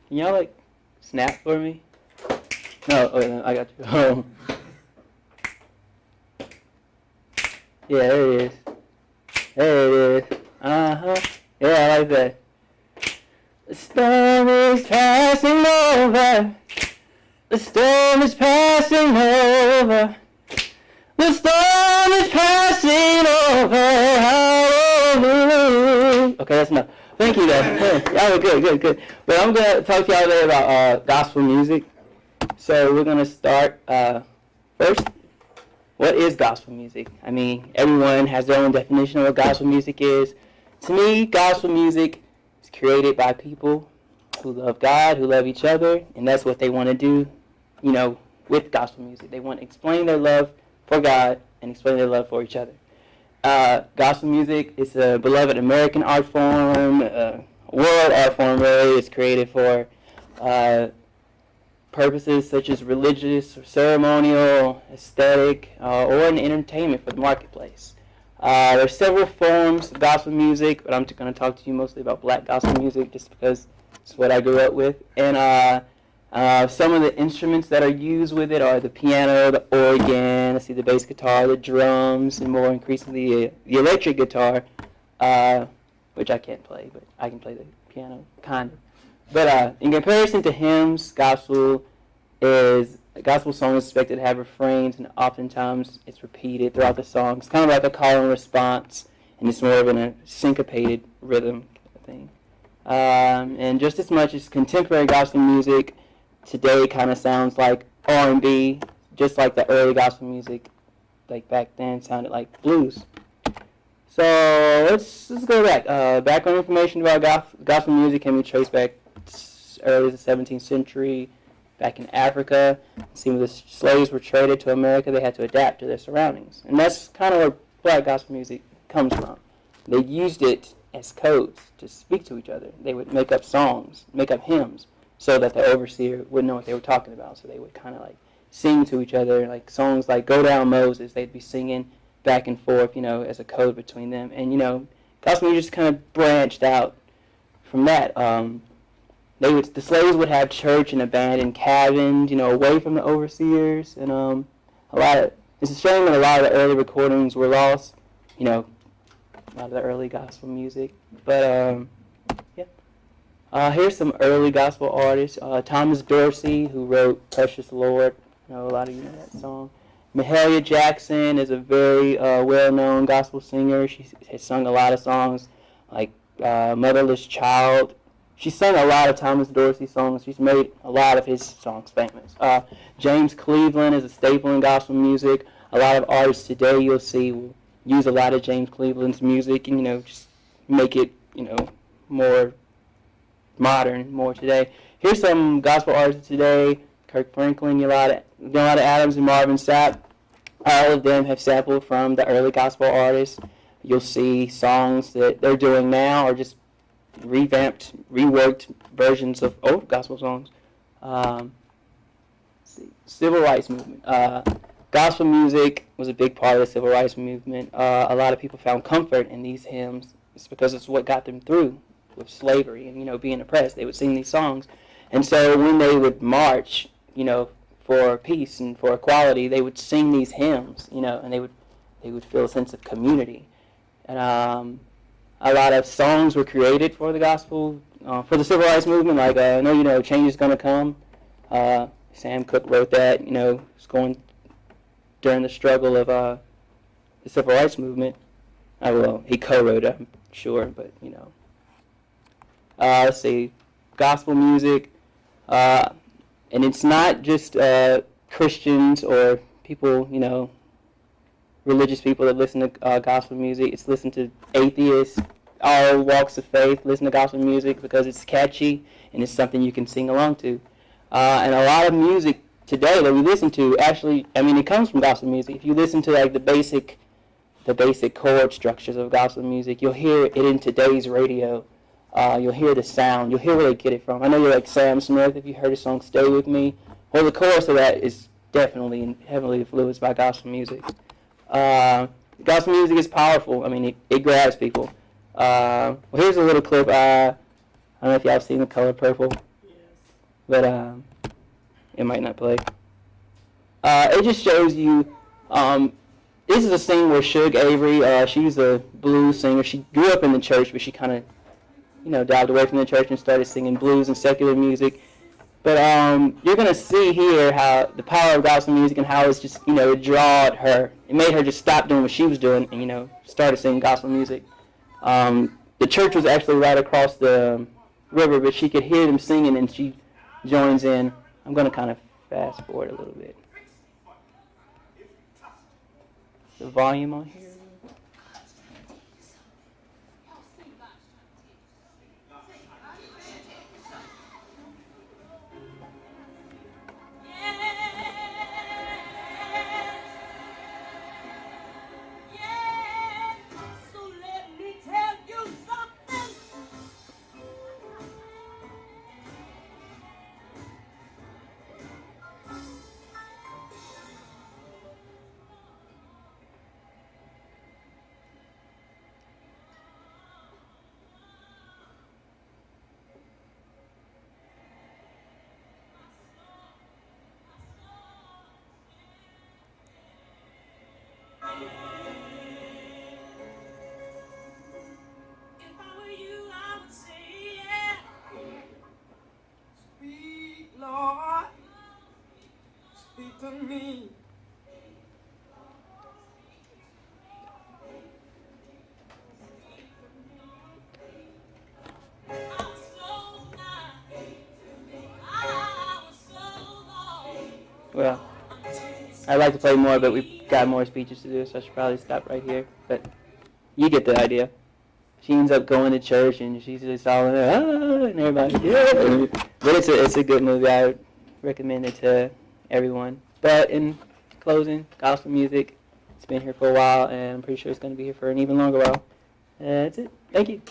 Can y'all like snap for me? No, wait, no, I got you. Yeah, there it is. There it is. Yeah, I like that. The storm is passing over. The storm is passing over. The storm is passing over. Hallelujah. Okay, that's enough. Thank you, though. Y'all were good. But I'm going to talk to y'all today about gospel music. So we're going to start first. What is gospel music? I mean, everyone has their own definition of what gospel music is. To me, gospel music is created by people who love God, who love each other, and that's what they want to do, with gospel music. They want to explain their love for God and explain their love for each other. Gospel music is a beloved American art form, world art form, really. It's created for purposes such as religious, or ceremonial, aesthetic, or an entertainment for the marketplace. There are several forms of gospel music, but I'm going to talk to you mostly about black gospel music just because it's what I grew up with. And some of the instruments that are used with it are the piano, the organ, the bass guitar, the drums, and more increasingly the electric guitar, which I can't play, but I can play the piano, kind of. But in comparison to hymns, gospel song is expected to have refrains, and oftentimes it's repeated throughout the song. It's kind of like a call and response, and it's more of a syncopated rhythm kind of thing. And just as much as contemporary gospel music today kind of sounds like R&B, just like the early gospel music, like back then, sounded like blues. So let's go back. Background information about gospel music can be traced back as early as the 17th century. Back in Africa, when the slaves were traded to America, they had to adapt to their surroundings. And that's kind of where black gospel music comes from. They used it as codes to speak to each other. They would make up songs, make up hymns, so that the overseer wouldn't know what they were talking about. So they would kind of like sing to each other, like songs like Go Down Moses. They'd be singing back and forth, as a code between them. And, gospel music just kind of branched out from that. The slaves would have church in abandoned cabins, away from the overseers, and it's a shame that a lot of the early recordings were lost, a lot of the early gospel music. But here's some early gospel artists. Thomas Dorsey, who wrote "Precious Lord," a lot of you know that song. Mahalia Jackson is a very well-known gospel singer. She has sung a lot of songs like "Motherless Child." She sung a lot of Thomas Dorsey songs. She's made a lot of his songs famous. James Cleveland is a staple in gospel music. A lot of artists today you'll see will use a lot of James Cleveland's music and, just make it, more modern, more today. Here's some gospel artists today. Kirk Franklin, Yolanda Adams, and Marvin Sapp. All of them have sampled from the early gospel artists. You'll see songs that they're doing now are just revamped, reworked versions of old gospel songs. Civil rights movement. Gospel music was a big part of the civil rights movement. A lot of people found comfort in these hymns. It's because it's what got them through with slavery and being oppressed. They would sing these songs, and so when they would march, for peace and for equality, they would sing these hymns, and they would feel a sense of community. And a lot of songs were created for the gospel, for the civil rights movement, like I know Change Is Gonna Come. Sam Cooke wrote that. It's going during the struggle of the civil rights movement. Well, he co-wrote it, I'm sure, but let's see, gospel music, and it's not just Christians or people, religious people that listen to gospel music. It's listened to atheists, all walks of faith listen to gospel music because it's catchy and it's something you can sing along to. And a lot of music today that we listen to actually, it comes from gospel music. If you listen to like the basic chord structures of gospel music, you'll hear it in today's radio. You'll hear the sound. You'll hear where they get it from. I know you're like Sam Smith. If you heard his song "Stay With Me," well, the chorus of that is definitely and heavily influenced by gospel music. Gospel music is powerful. It grabs people. Well, here's a little clip. I don't know if y'all have seen The Color Purple. but it might not play. It just shows you. This is a scene where Suge Avery, she's a blues singer. She grew up in the church, but she kind of, dived away from the church and started singing blues and secular music. But you're going to see here how the power of gospel music and how it's just, it drawed her. It made her just stop doing what she was doing and, started singing gospel music. The church was actually right across the river, but she could hear them singing and she joins in. I'm going to kind of fast forward a little bit. The volume on here. To me. Well, I'd like to play more, but we've got more speeches to do, so I should probably stop right here. But you get the idea. She ends up going to church, and she's just all and everybody, yeah. But it's a good movie. I would recommend it to everyone. But in closing, gospel music, it's been here for a while, and I'm pretty sure it's going to be here for an even longer while. That's it. Thank you.